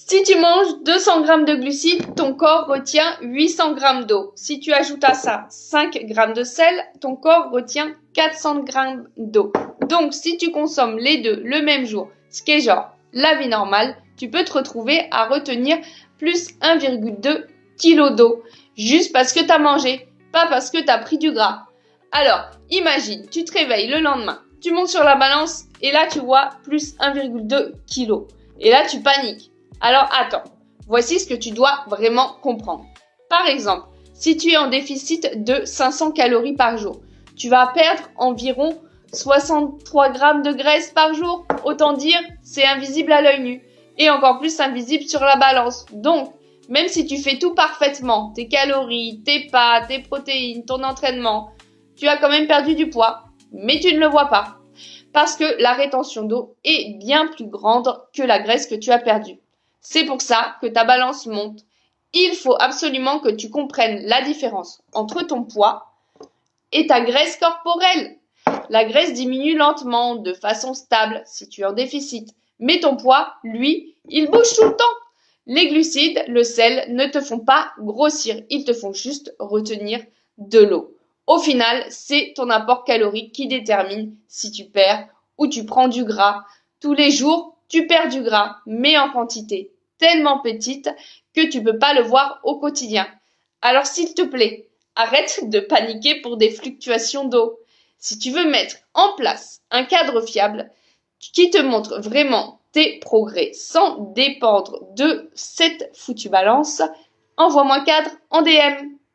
Si tu manges 200 g de glucides, ton corps retient 800 g d'eau. Si tu ajoutes à ça 5 g de sel, ton corps retient 400 g d'eau. Donc, si tu consommes les deux le même jour, ce qui est genre la vie normale, tu peux te retrouver à retenir plus 1,2 kg d'eau, juste parce que tu as mangé, pas parce que tu as pris du gras. Alors, imagine, tu te réveilles le lendemain, tu montes sur la balance et là tu vois plus 1,2 kg. Et là tu paniques. Alors attends, voici ce que tu dois vraiment comprendre. Par exemple, si tu es en déficit de 500 calories par jour, tu vas perdre environ 63 g de graisse par jour. Autant dire, c'est invisible à l'œil nu et encore plus invisible sur la balance. Donc, même si tu fais tout parfaitement, tes calories, tes pas, tes protéines, ton entraînement, tu as quand même perdu du poids, mais tu ne le vois pas. Parce que la rétention d'eau est bien plus grande que la graisse que tu as perdue. C'est pour ça que ta balance monte. Il faut absolument que tu comprennes la différence entre ton poids et ta graisse corporelle. La graisse diminue lentement, de façon stable, si tu es en déficit. Mais ton poids, lui, il bouge tout le temps. Les glucides, le sel, ne te font pas grossir, ils te font juste retenir de l'eau. Au final, c'est ton apport calorique qui détermine si tu perds ou tu prends du gras. Tous les jours, tu perds du gras, mais en quantité tellement petite que tu ne peux pas le voir au quotidien. Alors s'il te plaît, arrête de paniquer pour des fluctuations d'eau. Si tu veux mettre en place un cadre fiable qui te montre vraiment tes progrès sans dépendre de cette foutue balance, envoie-moi cadre en DM.